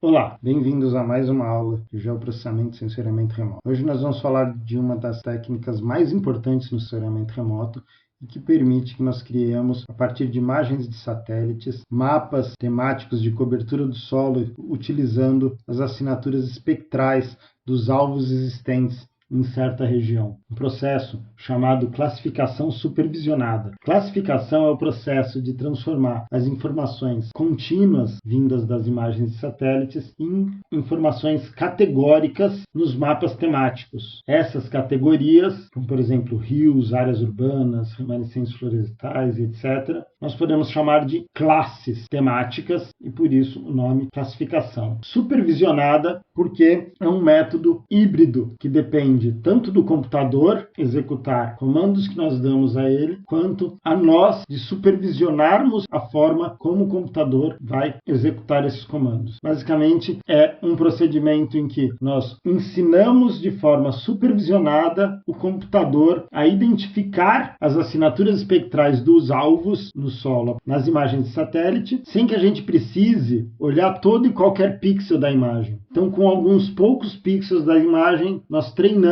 Olá, bem-vindos a mais uma aula de geoprocessamento e sensoriamento remoto. Hoje nós vamos falar de uma das técnicas mais importantes no sensoriamento remoto e que permite que nós criemos, a partir de imagens de satélites, mapas temáticos de cobertura do solo, utilizando as assinaturas espectrais dos alvos existentes em certa região. Um processo chamado classificação supervisionada. Classificação é o processo de transformar as informações contínuas vindas das imagens de satélites em informações categóricas nos mapas temáticos. Essas categorias, como por exemplo rios, áreas urbanas, remanescentes florestais, etc., nós podemos chamar de classes temáticas e por isso o nome classificação. Supervisionada porque é um método híbrido que depende tanto do computador executar comandos que nós damos a ele, quanto a nós de supervisionarmos a forma como o computador vai executar esses comandos. Basicamente, é um procedimento em que nós ensinamos de forma supervisionada o computador a identificar as assinaturas espectrais dos alvos no solo, nas imagens de satélite, sem que a gente precise olhar todo e qualquer pixel da imagem. Então, com alguns poucos pixels da imagem, nós treinamos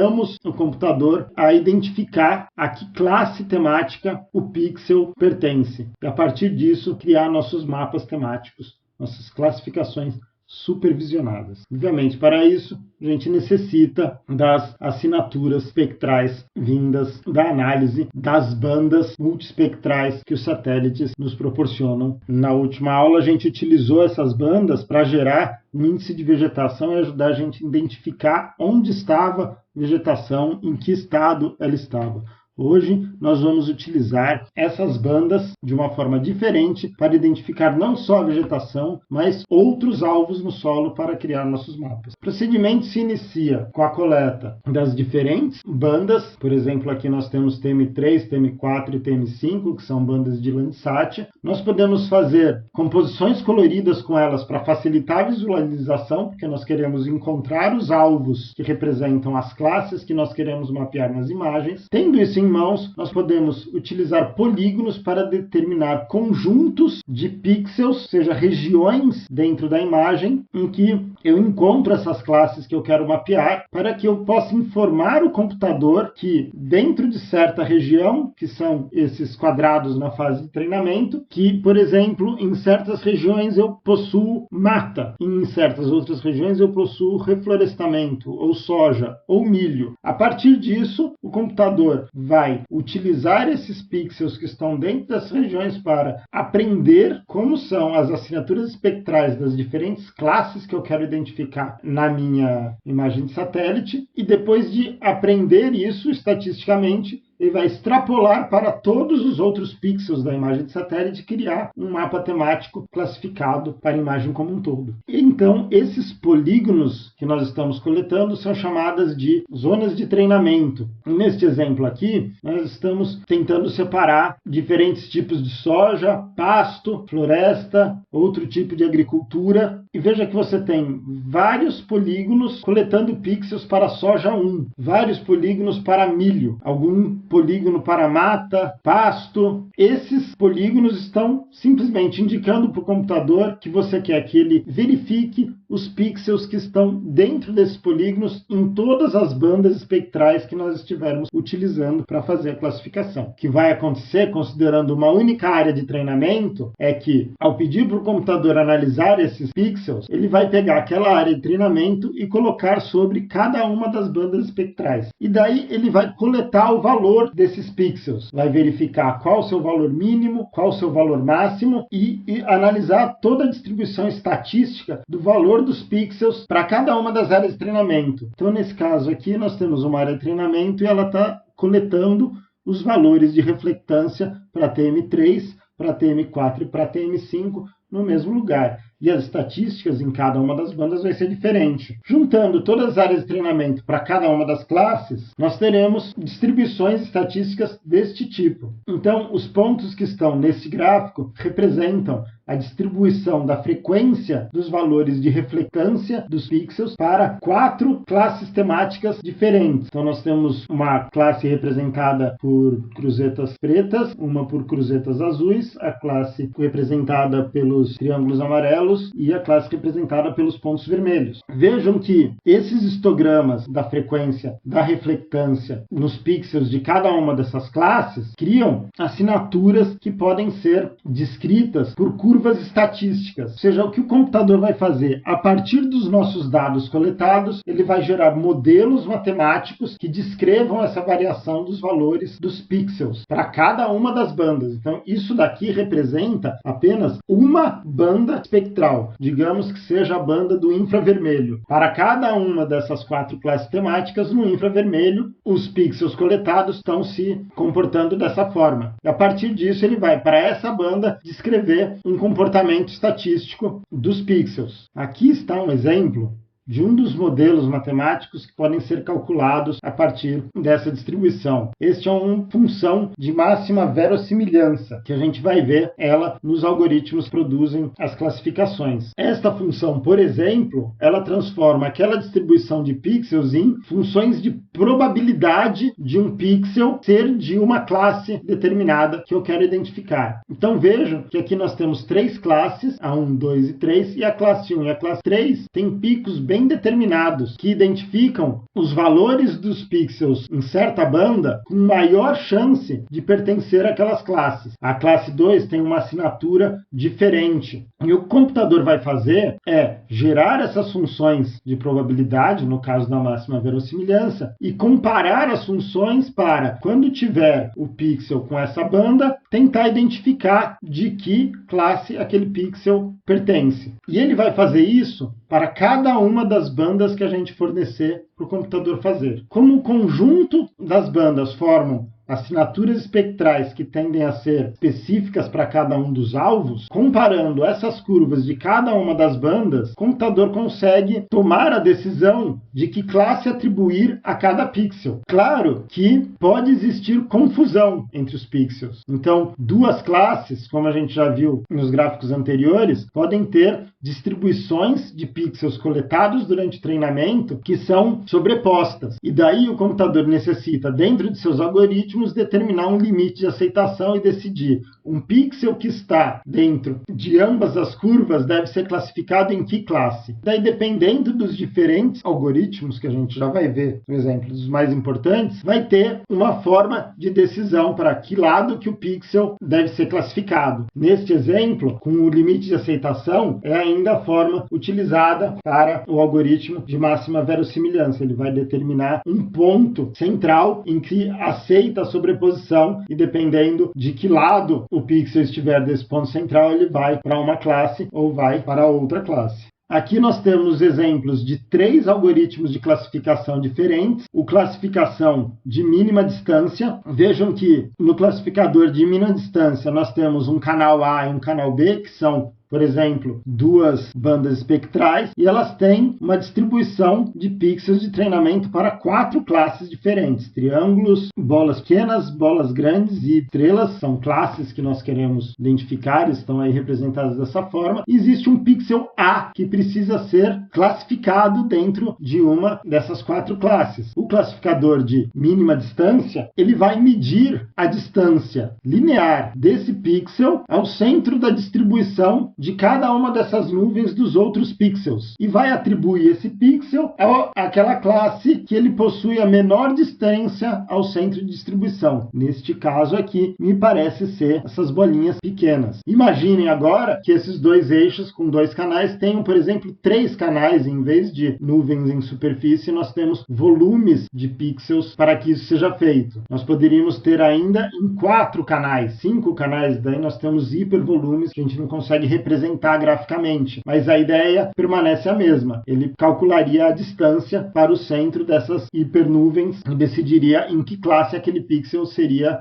o computador a identificar a que classe temática o pixel pertence. E, a partir disso, criar nossos mapas temáticos, nossas classificações supervisionadas. Obviamente, para isso, a gente necessita das assinaturas espectrais vindas da análise das bandas multiespectrais que os satélites nos proporcionam. Na última aula, a gente utilizou essas bandas para gerar um índice de vegetação e ajudar a gente a identificar onde estava a vegetação, em que estado ela estava. Hoje nós vamos utilizar essas bandas de uma forma diferente para identificar não só a vegetação, mas outros alvos no solo para criar nossos mapas. O procedimento se inicia com a coleta das diferentes bandas. Por exemplo, aqui nós temos TM3, TM4 e TM5, que são bandas de Landsat. Nós podemos fazer composições coloridas com elas para facilitar a visualização, porque nós queremos encontrar os alvos que representam as classes que nós queremos mapear nas imagens. Tendo isso em mãos, nós podemos utilizar polígonos para determinar conjuntos de pixels, ou seja, regiões dentro da imagem, em que eu encontro essas classes que eu quero mapear, para que eu possa informar o computador que dentro de certa região, que são esses quadrados na fase de treinamento, que, por exemplo, em certas regiões eu possuo mata, em certas outras regiões eu possuo reflorestamento, ou soja, ou milho. A partir disso, o computador vai utilizar esses pixels que estão dentro das regiões para aprender como são as assinaturas espectrais das diferentes classes que eu quero identificar na minha imagem de satélite, e depois de aprender isso estatisticamente, ele vai extrapolar para todos os outros pixels da imagem de satélite e criar um mapa temático classificado para a imagem como um todo. Então, esses polígonos que nós estamos coletando são chamadas de zonas de treinamento. E neste exemplo aqui, nós estamos tentando separar diferentes tipos de soja, pasto, floresta, outro tipo de agricultura. E veja que você tem vários polígonos coletando pixels para soja 1, vários polígonos para milho, algum polígono para mata, pasto. Esses polígonos estão simplesmente indicando para o computador que você quer que ele verifique os pixels que estão dentro desses polígonos em todas as bandas espectrais que nós estivermos utilizando para fazer a classificação. O que vai acontecer, considerando uma única área de treinamento, é que, ao pedir para o computador analisar esses pixels, ele vai pegar aquela área de treinamento e colocar sobre cada uma das bandas espectrais. E daí ele vai coletar o valor desses pixels, vai verificar qual o seu valor mínimo, qual o seu valor máximo e analisar toda a distribuição estatística do valor dos pixels para cada uma das áreas de treinamento. Então, nesse caso aqui, nós temos uma área de treinamento e ela está coletando os valores de reflectância para TM3, para TM4 e para TM5 no mesmo lugar. E as estatísticas em cada uma das bandas vai ser diferente. Juntando todas as áreas de treinamento para cada uma das classes, nós teremos distribuições estatísticas deste tipo. Então, os pontos que estão nesse gráfico representam a distribuição da frequência dos valores de reflectância dos pixels para 4 classes temáticas diferentes. Então, nós temos uma classe representada por cruzetas pretas, uma por cruzetas azuis, a classe representada pelos triângulos amarelos, amarelos e a classe representada pelos pontos vermelhos. Vejam que esses histogramas da frequência da reflectância nos pixels de cada uma dessas classes criam assinaturas que podem ser descritas por curvas estatísticas. Ou seja, o que o computador vai fazer? A partir dos nossos dados coletados, ele vai gerar modelos matemáticos que descrevam essa variação dos valores dos pixels para cada uma das bandas. Então, isso daqui representa apenas uma banda espectral, digamos que seja a banda do infravermelho. Para cada uma dessas 4 classes temáticas, no infravermelho, os pixels coletados estão se comportando dessa forma. E a partir disso, ele vai para essa banda descrever um comportamento estatístico dos pixels. Aqui está um exemplo de um dos modelos matemáticos que podem ser calculados a partir dessa distribuição. Este é uma função de máxima verossimilhança, que a gente vai ver ela nos algoritmos que produzem as classificações. Esta função, por exemplo, ela transforma aquela distribuição de pixels em funções de probabilidade de um pixel ser de uma classe determinada que eu quero identificar. Então vejam que aqui nós temos 3 classes, a 1, 2 e 3, e a classe 1 e a classe 3 têm picos bem determinados, que identificam os valores dos pixels em certa banda com maior chance de pertencer àquelas classes. A classe 2 tem uma assinatura diferente. E o que o computador vai fazer é gerar essas funções de probabilidade, no caso da máxima verossimilhança, e comparar as funções para, quando tiver o pixel com essa banda, tentar identificar de que classe aquele pixel pertence. E ele vai fazer isso para cada uma das bandas que a gente fornecer para o computador fazer. Como o conjunto das bandas formam assinaturas espectrais que tendem a ser específicas para cada um dos alvos, comparando essas curvas de cada uma das bandas, o computador consegue tomar a decisão de que classe atribuir a cada pixel. Claro que pode existir confusão entre os pixels. Então, 2 classes, como a gente já viu nos gráficos anteriores, podem ter distribuições de pixels coletados durante o treinamento que são sobrepostas. E daí o computador necessita, dentro de seus algoritmos, determinar um limite de aceitação e decidir um pixel que está dentro de ambas as curvas deve ser classificado em que classe. Daí, dependendo dos diferentes algoritmos que a gente já vai ver, por exemplo, dos mais importantes, vai ter uma forma de decisão para que lado que o pixel deve ser classificado. Neste exemplo, com o limite de aceitação, é ainda a forma utilizada para o algoritmo de máxima verossimilhança. Ele vai determinar um ponto central em que aceita a sobreposição e, dependendo de que lado o pixel estiver desse ponto central, ele vai para uma classe ou vai para outra classe. Aqui nós temos exemplos de 3 algoritmos de classificação diferentes. O classificação de mínima distância. Vejam que no classificador de mínima distância nós temos um canal A e um canal B, que são, por exemplo, 2 bandas espectrais, e elas têm uma distribuição de pixels de treinamento para 4 classes diferentes. Triângulos, bolas pequenas, bolas grandes e estrelas são classes que nós queremos identificar, estão aí representadas dessa forma. E existe um pixel A que precisa ser classificado dentro de uma dessas 4 classes. O classificador de mínima distância, ele vai medir a distância linear desse pixel ao centro da distribuição de cada uma dessas nuvens dos outros pixels e vai atribuir esse pixel àquela classe que ele possui a menor distância ao centro de distribuição. Neste caso aqui, me parece ser essas bolinhas pequenas. Imaginem agora que esses 2 eixos com 2 canais tenham, por exemplo, 3 canais. Em vez de nuvens em superfície, nós temos volumes de pixels para que isso seja feito. Nós poderíamos ter ainda em 4 canais, 5 canais, daí nós temos hipervolumes que a gente não consegue representar graficamente, mas a ideia permanece a mesma. Ele calcularia a distância para o centro dessas hipernuvens e decidiria em que classe aquele pixel seria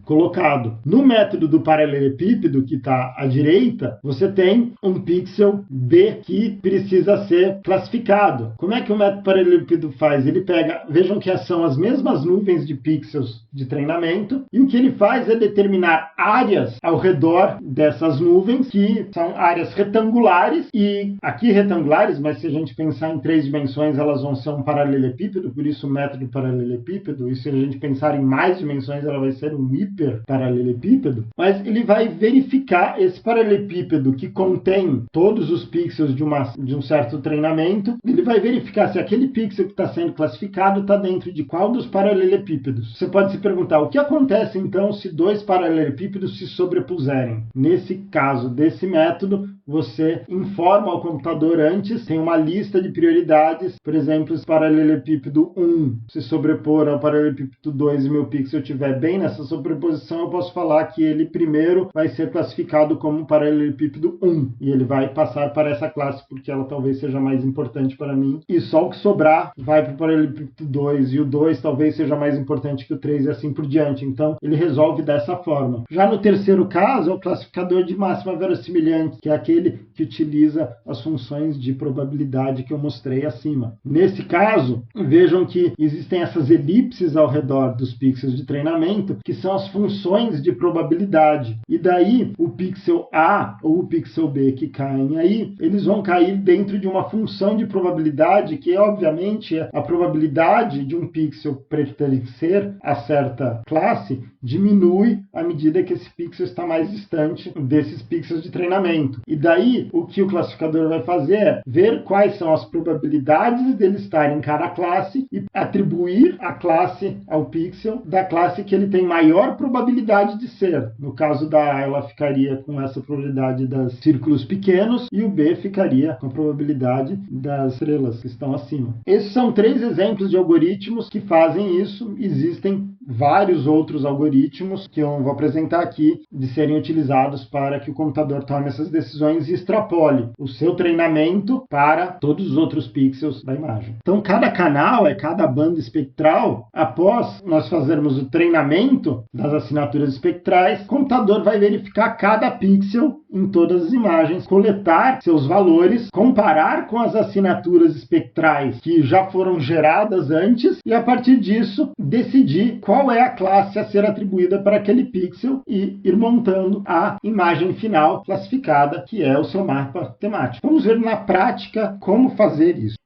colocado. No método do paralelepípedo, que está à direita, você tem um pixel B que precisa ser classificado. Como é que o método paralelepípedo faz? Ele pega, vejam que são as mesmas nuvens de pixels de treinamento, e o que ele faz é determinar áreas ao redor dessas nuvens que que são áreas retangulares, e aqui retangulares, mas se a gente pensar em 3 dimensões, elas vão ser um paralelepípedo, por isso o método paralelepípedo, e se a gente pensar em mais dimensões, ela vai ser um hiperparalelepípedo, mas ele vai verificar esse paralelepípedo que contém todos os pixels de um certo treinamento, ele vai verificar se aquele pixel que está sendo classificado está dentro de qual dos paralelepípedos. Você pode se perguntar, o que acontece então se 2 paralelepípedos se sobrepuserem? Nesse caso desse método, você informa ao computador antes, tem uma lista de prioridades, por exemplo, se o paralelepípedo 1 se sobrepor ao paralelepípedo 2 e meu pixel estiver bem nessa sobreposição, eu posso falar que ele primeiro vai ser classificado como paralelepípedo 1, e ele vai passar para essa classe porque ela talvez seja mais importante para mim, e só o que sobrar vai para o paralelepípedo 2, e o 2 talvez seja mais importante que o 3 e assim por diante. Então, ele resolve dessa forma. Já no terceiro caso, é o classificador de máxima verossimilhança, que é aquele que utiliza as funções de probabilidade que eu mostrei acima. Nesse caso, vejam que existem essas elipses ao redor dos pixels de treinamento, que são as funções de probabilidade. E daí, o pixel A ou o pixel B que caem aí, eles vão cair dentro de uma função de probabilidade que, obviamente, a probabilidade de um pixel pertencer a certa classe diminui à medida que esse pixel está mais distante desses pixels de treinamento. E daí, o que o classificador vai fazer é ver quais são as probabilidades dele estar em cada classe e atribuir a classe ao pixel da classe que ele tem maior probabilidade de ser. No caso da A, ela ficaria com essa probabilidade dos círculos pequenos e o B ficaria com a probabilidade das estrelas que estão acima. Esses são 3 exemplos de algoritmos que fazem isso. Existem vários outros algoritmos que eu vou apresentar aqui de serem utilizados para que o computador tome essas decisões e extrapole o seu treinamento para todos os outros pixels da imagem. Então, cada canal, cada banda espectral, após nós fazermos o treinamento das assinaturas espectrais, o computador vai verificar cada pixel em todas as imagens, coletar seus valores, comparar com as assinaturas espectrais que já foram geradas antes e, a partir disso, decidir qual é a classe a ser atribuída para aquele pixel e ir montando a imagem final classificada, que é o seu mapa temático. Vamos ver na prática como fazer isso.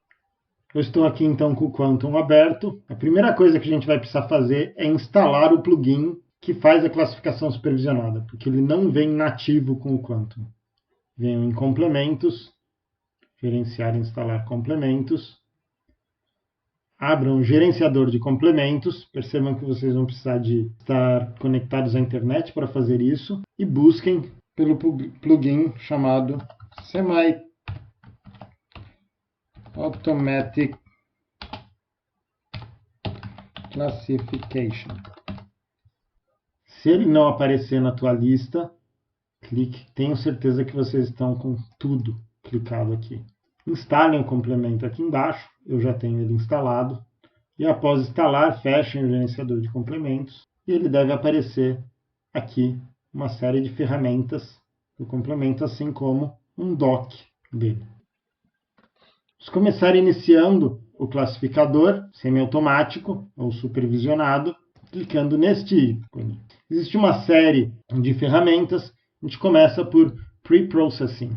Eu estou aqui então com o Quantum aberto. A primeira coisa que a gente vai precisar fazer é instalar o plugin que faz a classificação supervisionada, porque ele não vem nativo com o Quantum. Venho em complementos, gerenciar e instalar complementos. Abram o gerenciador de complementos, percebam que vocês vão precisar de estar conectados à internet para fazer isso, e busquem pelo plugin chamado Semi Automatic Classification. Se ele não aparecer na tua lista, clique. Tenho certeza que vocês estão com tudo clicado aqui. Instalem o complemento aqui embaixo, eu já tenho ele instalado. E após instalar, fechem o gerenciador de complementos. E ele deve aparecer aqui uma série de ferramentas do complemento, assim como um doc dele. Vamos começar iniciando o classificador semiautomático ou supervisionado, clicando neste ícone. Existe uma série de ferramentas. A gente começa por Pre-Processing.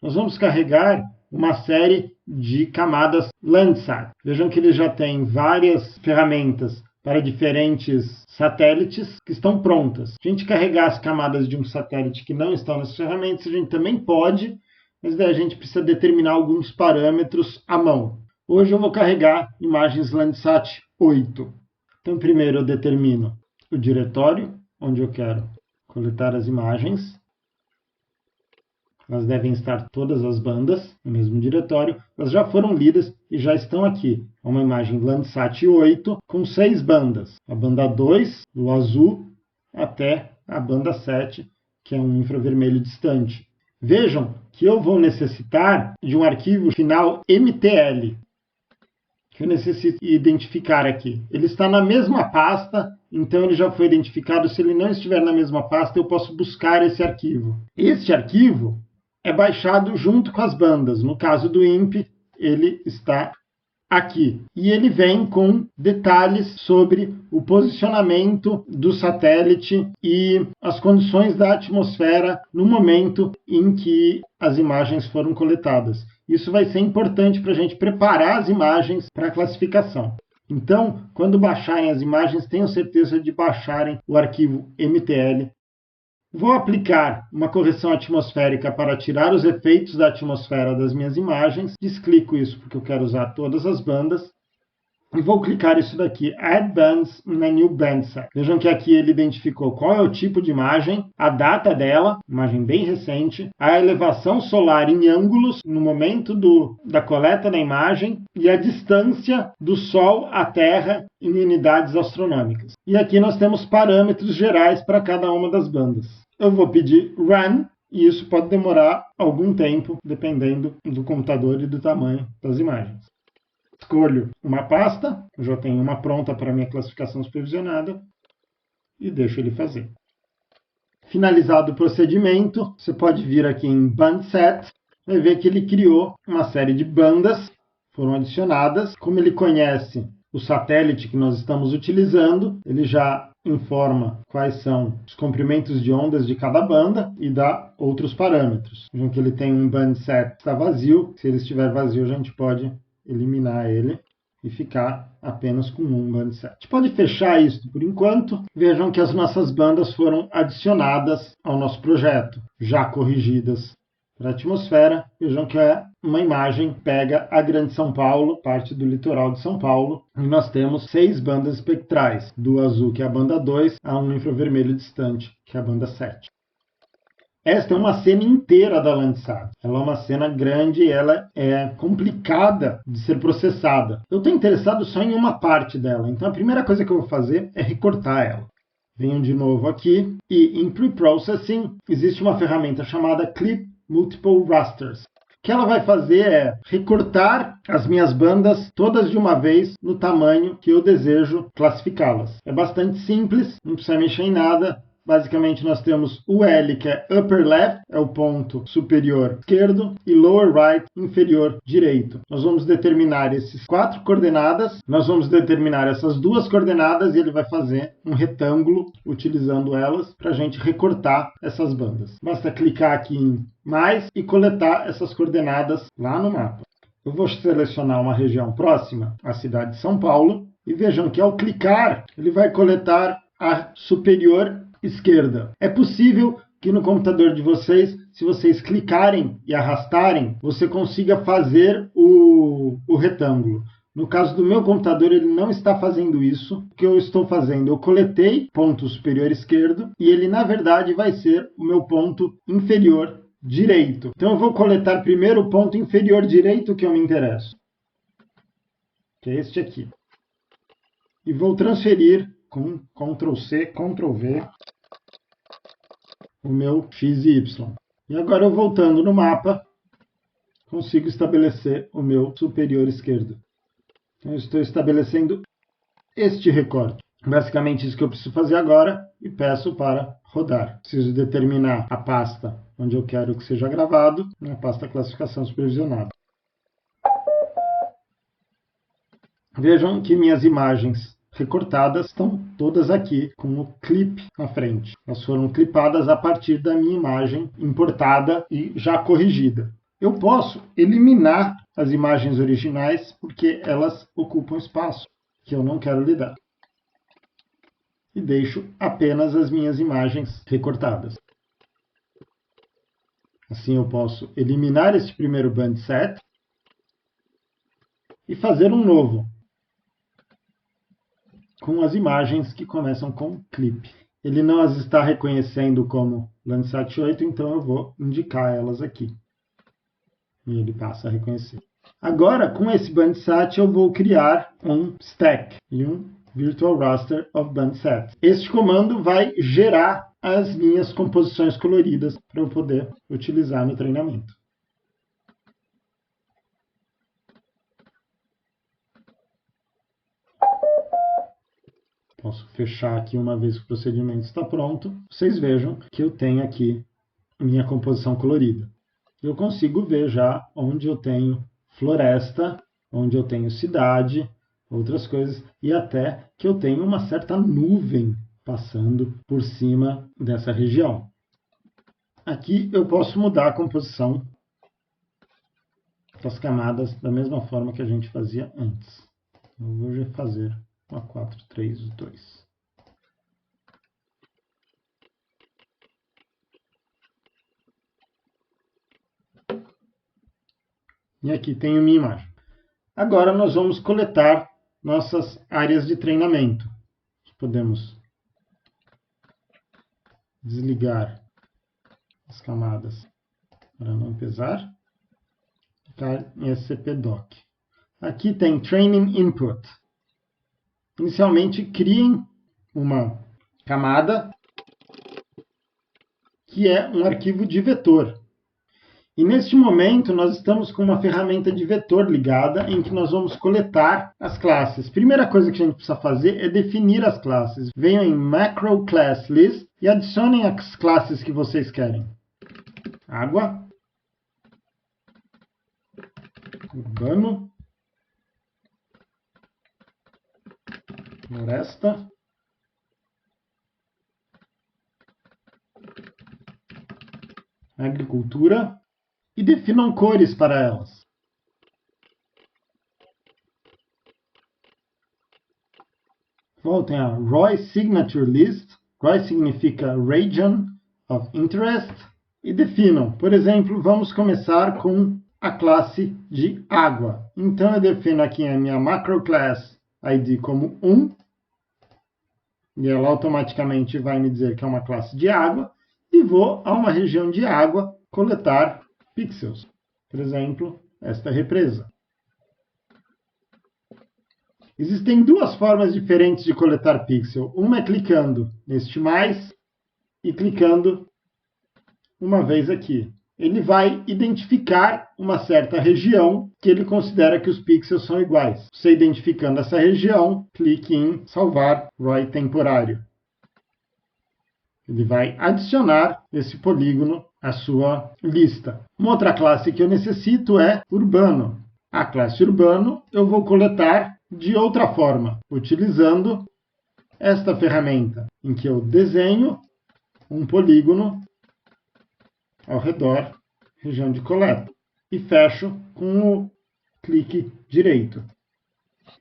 Nós vamos carregar uma série de camadas Landsat. Vejam que ele já tem várias ferramentas para diferentes satélites que estão prontas. Se a gente carregar as camadas de um satélite que não estão nessas ferramentas, a gente também pode, mas daí a gente precisa determinar alguns parâmetros à mão. Hoje eu vou carregar imagens Landsat 8. Então, primeiro eu determino o diretório onde eu quero coletar as imagens. Elas devem estar todas as bandas no mesmo diretório. Elas já foram lidas e já estão aqui. É uma imagem Landsat 8 com 6 bandas. A banda 2, do azul, até a banda 7, que é um infravermelho distante. Vejam que eu vou necessitar de um arquivo final MTL, que eu necessito identificar aqui. Ele está na mesma pasta, então ele já foi identificado. Se ele não estiver na mesma pasta, eu posso buscar esse arquivo. Este arquivo é baixado junto com as bandas. No caso do INPE, ele está aqui. E ele vem com detalhes sobre o posicionamento do satélite e as condições da atmosfera no momento em que as imagens foram coletadas. Isso vai ser importante para a gente preparar as imagens para a classificação. Então, quando baixarem as imagens, tenham certeza de baixarem o arquivo MTL. Vou aplicar uma correção atmosférica para tirar os efeitos da atmosfera das minhas imagens. Desclico isso porque eu quero usar todas as bandas. E vou clicar isso daqui, Add Bands na New Band Set. Vejam que aqui ele identificou qual é o tipo de imagem, a data dela, imagem bem recente, a elevação solar em ângulos no momento da coleta da imagem e a distância do Sol à Terra em unidades astronômicas. E aqui nós temos parâmetros gerais para cada uma das bandas. Eu vou pedir Run, e isso pode demorar algum tempo, dependendo do computador e do tamanho das imagens. Escolho uma pasta, eu já tenho uma pronta para minha classificação supervisionada, e deixo ele fazer. Finalizado o procedimento, você pode vir aqui em Band Set, vai ver que ele criou uma série de bandas, foram adicionadas. Como ele conhece o satélite que nós estamos utilizando, ele já informa quais são os comprimentos de ondas de cada banda e dá outros parâmetros. Vejam que ele tem um Band Set que está vazio, se ele estiver vazio a gente pode eliminar ele e ficar apenas com um band set. A gente pode fechar isso por enquanto. Vejam que as nossas bandas foram adicionadas ao nosso projeto, já corrigidas para a atmosfera. Vejam que é uma imagem pega a Grande São Paulo, parte do litoral de São Paulo, e nós temos 6 bandas espectrais, do azul, que é a banda 2, a um infravermelho distante, que é a banda 7. Esta é uma cena inteira da Landsat. Ela é uma cena grande e ela é complicada de ser processada. Eu estou interessado só em uma parte dela, então a primeira coisa que eu vou fazer é recortar ela. Venho de novo aqui e em Pre-Processing existe uma ferramenta chamada Clip Multiple Rasters. O que ela vai fazer é recortar as minhas bandas todas de uma vez no tamanho que eu desejo classificá-las. É bastante simples, não precisa mexer em nada. Basicamente, nós temos o L, que é upper left, é o ponto superior esquerdo, e lower right, inferior direito. Nós vamos determinar esses 4 coordenadas, nós vamos determinar essas 2 coordenadas e ele vai fazer um retângulo utilizando elas para a gente recortar essas bandas. Basta clicar aqui em mais e coletar essas coordenadas lá no mapa. Eu vou selecionar uma região próxima à cidade de São Paulo e vejam que ao clicar ele vai coletar a superior esquerda. É possível que no computador de vocês, se vocês clicarem e arrastarem, você consiga fazer o retângulo. No caso do meu computador, ele não está fazendo isso. O que eu estou fazendo? Eu coletei ponto superior esquerdo e ele, na verdade, vai ser o meu ponto inferior direito. Então, eu vou coletar primeiro o ponto inferior direito que eu me interesso, que é este aqui. E vou transferir com Ctrl+C, Ctrl+V, o meu X e Y. E agora eu voltando no mapa, consigo estabelecer o meu superior esquerdo. Então eu estou estabelecendo este recorte. Basicamente isso que eu preciso fazer agora e peço para rodar. Preciso determinar a pasta onde eu quero que seja gravado, na pasta classificação supervisionada. Vejam que minhas imagens recortadas estão todas aqui com o clip na frente. Elas foram clipadas a partir da minha imagem importada e já corrigida. Eu posso eliminar as imagens originais porque elas ocupam espaço que eu não quero lidar. E deixo apenas as minhas imagens recortadas. Assim eu posso eliminar este primeiro band set e fazer um novo, com as imagens que começam com clip. Ele não as está reconhecendo como Landsat 8, então eu vou indicar elas aqui. E ele passa a reconhecer. Agora, com esse Bandsat, eu vou criar um stack e um Virtual Raster of Bandsat. Este comando vai gerar as minhas composições coloridas para eu poder utilizar no treinamento. Posso fechar aqui uma vez que o procedimento está pronto. Vocês vejam que eu tenho aqui minha composição colorida. Eu consigo ver já onde eu tenho floresta onde eu tenho cidade, outras coisas, e até que eu tenho uma certa nuvem passando por cima dessa região. Aqui eu posso mudar a composição das camadas da mesma forma que a gente fazia antes. Eu vou fazer uma 4, 3, 2. E aqui tenho minha imagem. Agora nós vamos coletar nossas áreas de treinamento. Podemos desligar as camadas para não pesar. Clicar em scp-doc. Aqui tem Training Input. Inicialmente, criem uma camada que é um arquivo de vetor. E neste momento, nós estamos com uma ferramenta de vetor ligada em que nós vamos coletar as classes. Primeira coisa que a gente precisa fazer é definir as classes. Venham em Macro Class List e adicionem as classes que vocês querem. Água. Urbano. Floresta. Agricultura. E definam cores para elas. Voltem a Roy Signature List. Roy significa Region of Interest. E definam. Por exemplo, vamos começar com a classe de água. Então eu defino aqui a minha Macro Class ID como 1. E ela automaticamente vai me dizer que é uma classe de água. E vou a uma região de água coletar pixels. Por exemplo, esta represa. Existem duas formas diferentes de coletar pixel. Uma é clicando neste mais e clicando uma vez aqui. Ele vai identificar uma certa região que ele considera que os pixels são iguais. Você identificando essa região, clique em salvar ROI temporário. Ele vai adicionar esse polígono à sua lista. Uma outra classe que eu necessito é urbano. A classe urbano eu vou coletar de outra forma, utilizando esta ferramenta, em que eu desenho um polígono ao redor, região de coleta, e fecho com o clique direito.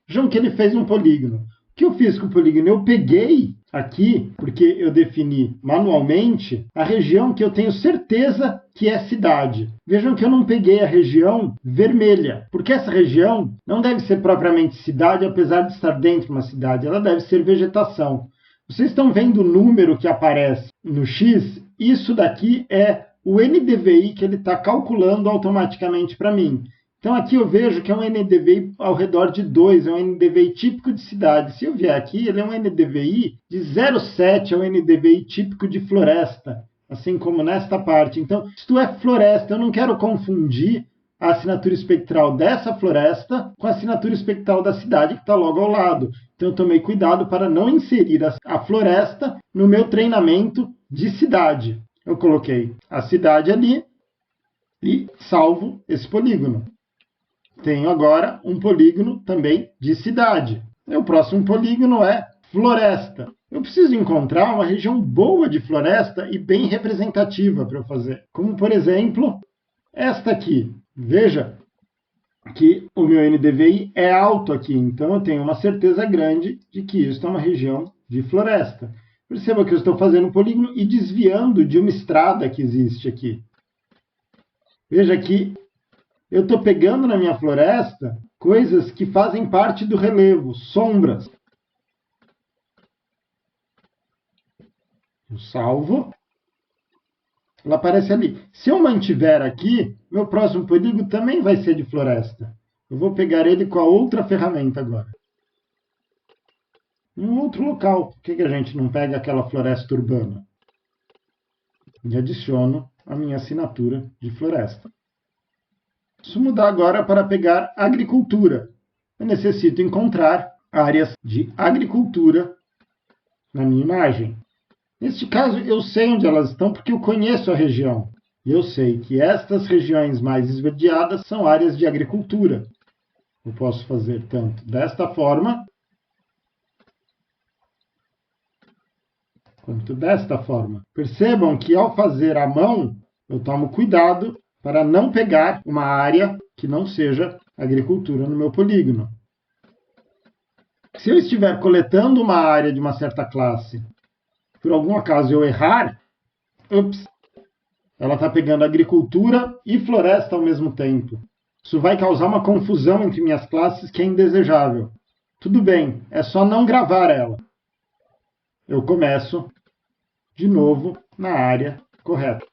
Vejam que ele fez um polígono. O que eu fiz com o polígono? Eu peguei aqui, porque eu defini manualmente, a região que eu tenho certeza que é cidade. Vejam que eu não peguei a região vermelha, porque essa região não deve ser propriamente cidade, apesar de estar dentro de uma cidade, ela deve ser vegetação. Vocês estão vendo o número que aparece no X? Isso daqui é o NDVI que ele está calculando automaticamente para mim. Então aqui eu vejo que é um NDVI ao redor de 2, é um NDVI típico de cidade. Se eu vier aqui, ele é um NDVI de 0,7, é um NDVI típico de floresta, assim como nesta parte. Então, isto é floresta, eu não quero confundir a assinatura espectral dessa floresta com a assinatura espectral da cidade que está logo ao lado. Então eu tomei cuidado para não inserir a floresta no meu treinamento de cidade. Eu coloquei a cidade ali e salvo esse polígono. Tenho agora um polígono também de cidade. E o próximo polígono é floresta. Eu preciso encontrar uma região boa de floresta e bem representativa para eu fazer. Como, por exemplo, esta aqui. Veja que o meu NDVI é alto aqui, então eu tenho uma certeza grande de que isso é uma região de floresta. Perceba que eu estou fazendo um polígono e desviando de uma estrada que existe aqui. Veja que eu estou pegando na minha floresta coisas que fazem parte do relevo, sombras. Eu salvo. Ela aparece ali. Se eu mantiver aqui, meu próximo polígono também vai ser de floresta. Eu vou pegar ele com a outra ferramenta agora. Em um outro local. Por que a gente não pega aquela floresta urbana? E adiciono a minha assinatura de floresta. Preciso mudar agora para pegar agricultura. Eu necessito encontrar áreas de agricultura na minha imagem. Neste caso, eu sei onde elas estão porque eu conheço a região. E eu sei que estas regiões mais esverdeadas são áreas de agricultura. Eu posso fazer tanto desta forma, quanto desta forma. Percebam que ao fazer à mão, eu tomo cuidado para não pegar uma área que não seja agricultura no meu polígono. Se eu estiver coletando uma área de uma certa classe, por algum acaso eu errar, ups, ela está pegando agricultura e floresta ao mesmo tempo. Isso vai causar uma confusão entre minhas classes que é indesejável. Tudo bem, é só não gravar ela. Eu começo de novo na área correta.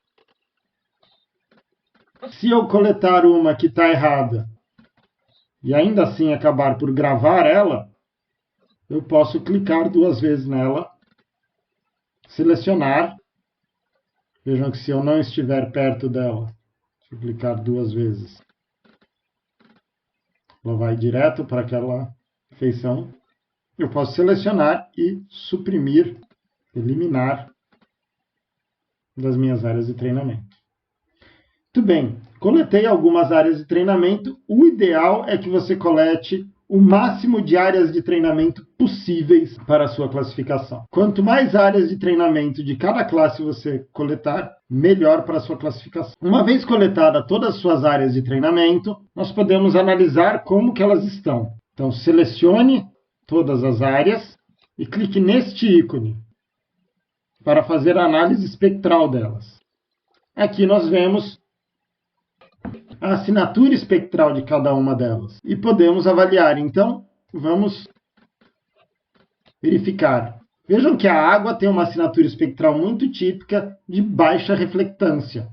Se eu coletar uma que está errada e ainda assim acabar por gravar ela, eu posso clicar 2 vezes nela, selecionar. Vejam que se eu não estiver perto dela, se eu clicar 2 vezes, ela vai direto para aquela feição. Eu posso selecionar e suprimir, eliminar das minhas áreas de treinamento. Muito bem, coletei algumas áreas de treinamento. O ideal é que você colete o máximo de áreas de treinamento possíveis para a sua classificação. Quanto mais áreas de treinamento de cada classe você coletar, melhor para a sua classificação. Uma vez coletada todas as suas áreas de treinamento, nós podemos analisar como que elas estão. Então, selecione todas as áreas e clique neste ícone para fazer a análise espectral delas. Aqui nós vemos a assinatura espectral de cada uma delas e podemos avaliar. Então, vamos verificar. Vejam que a água tem uma assinatura espectral muito típica de baixa reflectância.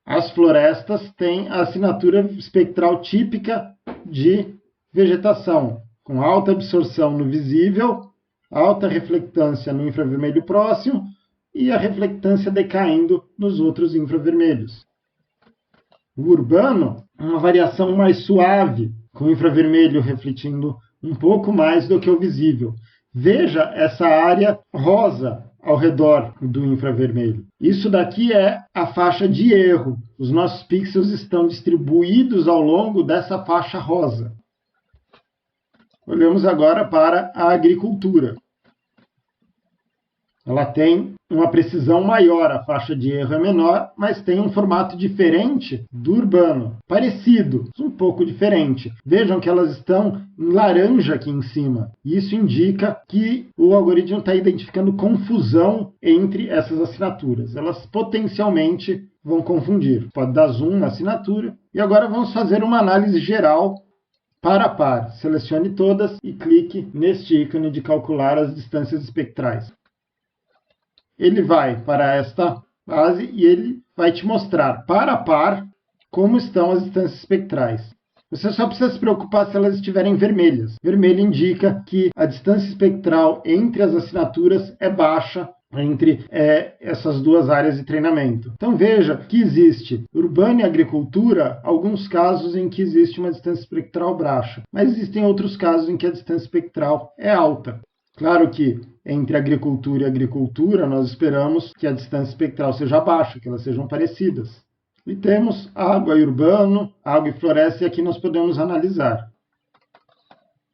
As florestas têm a assinatura espectral típica de vegetação, com alta absorção no visível, alta reflectância no infravermelho próximo e a reflectância decaindo nos outros infravermelhos. O urbano, uma variação mais suave, com o infravermelho refletindo um pouco mais do que o visível. Veja essa área rosa ao redor do infravermelho. Isso daqui é a faixa de erro. Os nossos pixels estão distribuídos ao longo dessa faixa rosa. Olhamos agora para a agricultura. Ela tem uma precisão maior, a faixa de erro é menor, mas tem um formato diferente do urbano. Parecido, um pouco diferente. Vejam que elas estão em laranja aqui em cima. Isso indica que o algoritmo está identificando confusão entre essas assinaturas. Elas potencialmente vão confundir. Pode dar zoom na assinatura. E agora vamos fazer uma análise geral par a par. Selecione todas e clique neste ícone de calcular as distâncias espectrais. Ele vai para esta base e ele vai te mostrar par a par como estão as distâncias espectrais. Você só precisa se preocupar se elas estiverem vermelhas. Vermelho indica que a distância espectral entre as assinaturas é baixa entre essas duas áreas de treinamento. Então veja que existe urbano e agricultura, alguns casos em que existe uma distância espectral baixa, mas existem outros casos em que a distância espectral é alta. Claro que entre agricultura e agricultura nós esperamos que a distância espectral seja baixa, que elas sejam parecidas. E temos água e urbano, água e floresta, e aqui nós podemos analisar.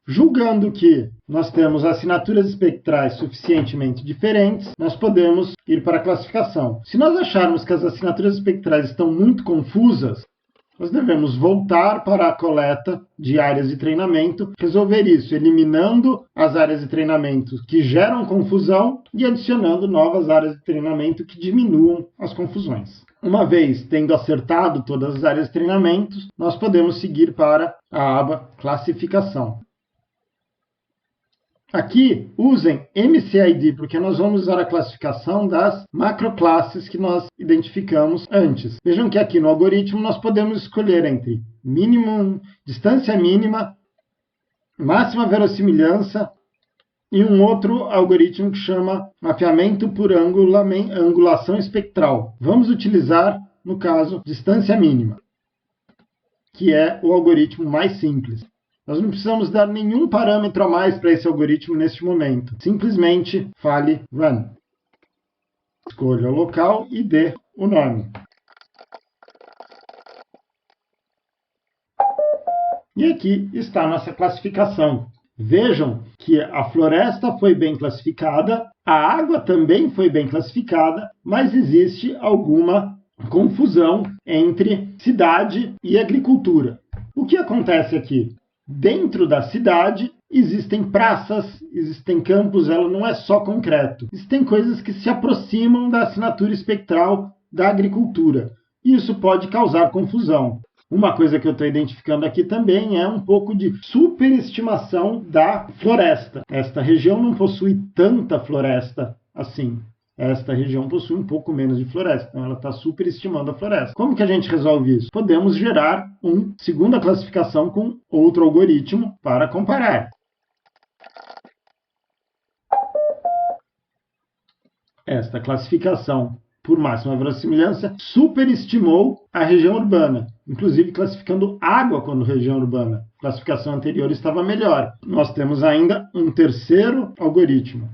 Julgando que nós temos assinaturas espectrais suficientemente diferentes, nós podemos ir para a classificação. Se nós acharmos que as assinaturas espectrais estão muito confusas, nós devemos voltar para a coleta de áreas de treinamento, resolver isso, eliminando as áreas de treinamento que geram confusão e adicionando novas áreas de treinamento que diminuam as confusões. Uma vez tendo acertado todas as áreas de treinamento, nós podemos seguir para a aba Classificação. Aqui, usem MCID, porque nós vamos usar a classificação das macroclasses que nós identificamos antes. Vejam que aqui no algoritmo nós podemos escolher entre distância mínima, máxima verossimilhança e um outro algoritmo que chama mapeamento por angulação espectral. Vamos utilizar, no caso, distância mínima, que é o algoritmo mais simples. Nós não precisamos dar nenhum parâmetro a mais para esse algoritmo neste momento. Simplesmente fale Run. Escolha o local e dê o nome. E aqui está a nossa classificação. Vejam que a floresta foi bem classificada, a água também foi bem classificada, mas existe alguma confusão entre cidade e agricultura. O que acontece aqui? Dentro da cidade existem praças, existem campos, ela não é só concreto. Existem coisas que se aproximam da assinatura espectral da agricultura. E isso pode causar confusão. Uma coisa que eu estou identificando aqui também é um pouco de superestimação da floresta. Esta região não possui tanta floresta assim. Esta região possui um pouco menos de floresta, então ela está superestimando a floresta. Como que a gente resolve isso? Podemos gerar uma segunda classificação com outro algoritmo para comparar. Esta classificação por máxima verossimilhança superestimou a região urbana, inclusive classificando água como região urbana. A classificação anterior estava melhor. Nós temos ainda um terceiro algoritmo.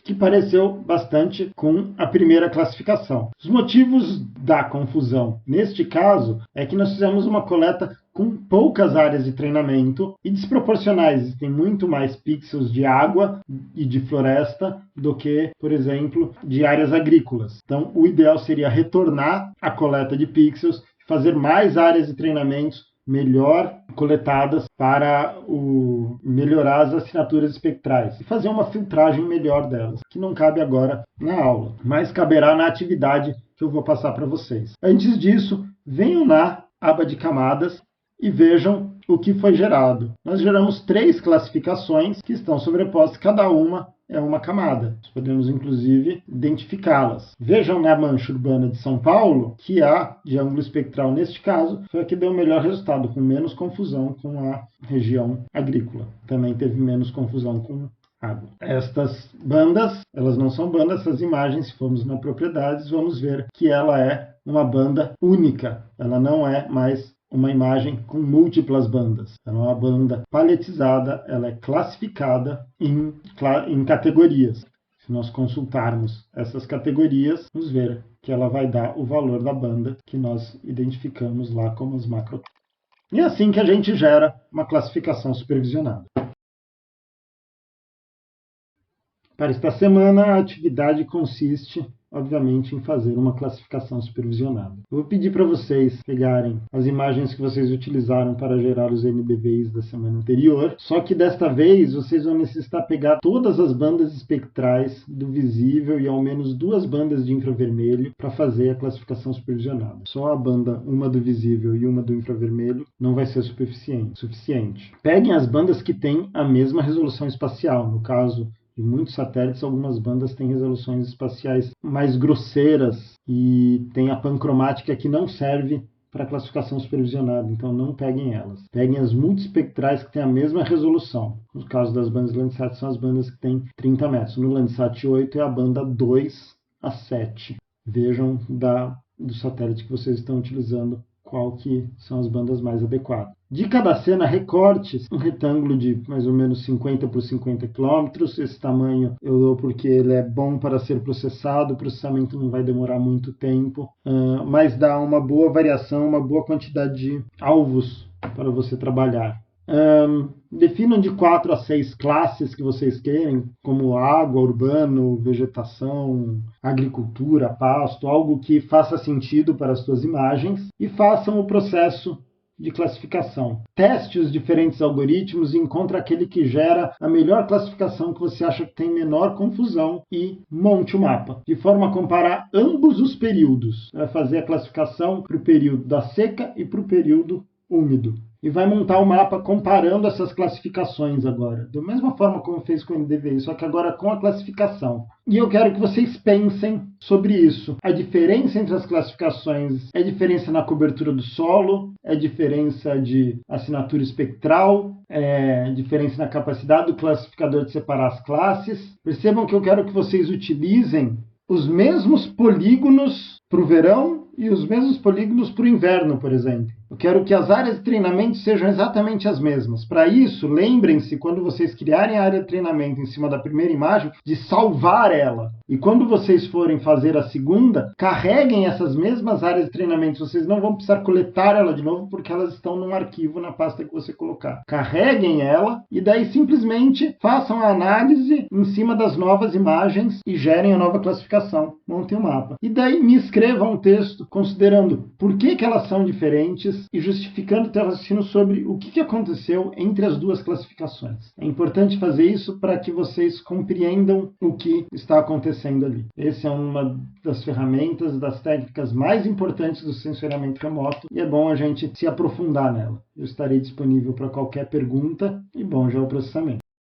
Que pareceu bastante com a primeira classificação. Os motivos da confusão, neste caso, é que nós fizemos uma coleta com poucas áreas de treinamento e desproporcionais. Existem muito mais pixels de água e de floresta do que, por exemplo, de áreas agrícolas. Então, o ideal seria retornar a coleta de pixels, fazer mais áreas de treinamentos melhor coletadas para melhorar as assinaturas espectrais e fazer uma filtragem melhor delas, que não cabe agora na aula, mas caberá na atividade que eu vou passar para vocês. Antes disso, venham na aba de camadas e vejam o que foi gerado. Nós geramos 3 classificações que estão sobrepostas, cada uma é uma camada. Nós podemos, inclusive, identificá-las. Vejam na mancha urbana de São Paulo que a de ângulo espectral, neste caso, foi a que deu o melhor resultado, com menos confusão com a região agrícola. Também teve menos confusão com água. Estas bandas, elas não são bandas, essas imagens, se formos na propriedades, vamos ver que ela é uma banda única. Ela não é mais uma imagem com múltiplas bandas. Ela é uma banda paletizada, ela é classificada em categorias. Se nós consultarmos essas categorias, vamos ver que ela vai dar o valor da banda que nós identificamos lá como as macro. E é assim que a gente gera uma classificação supervisionada. Para esta semana, a atividade consiste, obviamente, em fazer uma classificação supervisionada. Eu vou pedir para vocês pegarem as imagens que vocês utilizaram para gerar os NDVIs da semana anterior, só que desta vez vocês vão necessitar pegar todas as bandas espectrais do visível e ao menos 2 bandas de infravermelho para fazer a classificação supervisionada. Só a banda, uma do visível e uma do infravermelho, não vai ser suficiente. Peguem as bandas que têm a mesma resolução espacial, no caso de muitos satélites, algumas bandas têm resoluções espaciais mais grosseiras e tem a pancromática que não serve para classificação supervisionada, então não peguem elas. Peguem as multiespectrais que têm a mesma resolução. No caso das bandas Landsat, são as bandas que têm 30 metros. No Landsat 8 é a banda 2 a 7. Vejam do satélite que vocês estão utilizando qual que são as bandas mais adequadas. De cada cena, recorte um retângulo de mais ou menos 50 por 50 km. Esse tamanho eu dou porque ele é bom para ser processado, o processamento não vai demorar muito tempo, mas dá uma boa variação, uma boa quantidade de alvos para você trabalhar. Definam de 4 a 6 classes que vocês querem, como água, urbano, vegetação, agricultura, pasto, algo que faça sentido para as suas imagens, e façam o processo de classificação. Teste os diferentes algoritmos e encontre aquele que gera a melhor classificação que você acha que tem menor confusão e monte o mapa, de forma a comparar ambos os períodos. Vai fazer a classificação para o período da seca e para o período úmido. E vai montar o mapa comparando essas classificações agora. Da mesma forma como fez com o NDVI, só que agora com a classificação. E eu quero que vocês pensem sobre isso. A diferença entre as classificações é diferença na cobertura do solo, é diferença de assinatura espectral, é diferença na capacidade do classificador de separar as classes. Percebam que eu quero que vocês utilizem os mesmos polígonos para o verão e os mesmos polígonos para o inverno, por exemplo. Eu quero que as áreas de treinamento sejam exatamente as mesmas. Para isso, lembrem-se, quando vocês criarem a área de treinamento em cima da primeira imagem, de salvar ela. E quando vocês forem fazer a segunda, carreguem essas mesmas áreas de treinamento. Vocês não vão precisar coletar ela de novo, porque elas estão num arquivo na pasta que você colocar. Carreguem ela e daí simplesmente façam a análise em cima das novas imagens e gerem a nova classificação. Montem o mapa. E daí me escrevam um texto considerando por que elas são diferentes e justificando o teu raciocínio sobre o que aconteceu entre as duas classificações. É importante fazer isso para que vocês compreendam o que está acontecendo ali. Essa é uma das ferramentas, das técnicas mais importantes do sensoriamento remoto e é bom a gente se aprofundar nela. Eu estarei disponível para qualquer pergunta e bom geoprocessamento.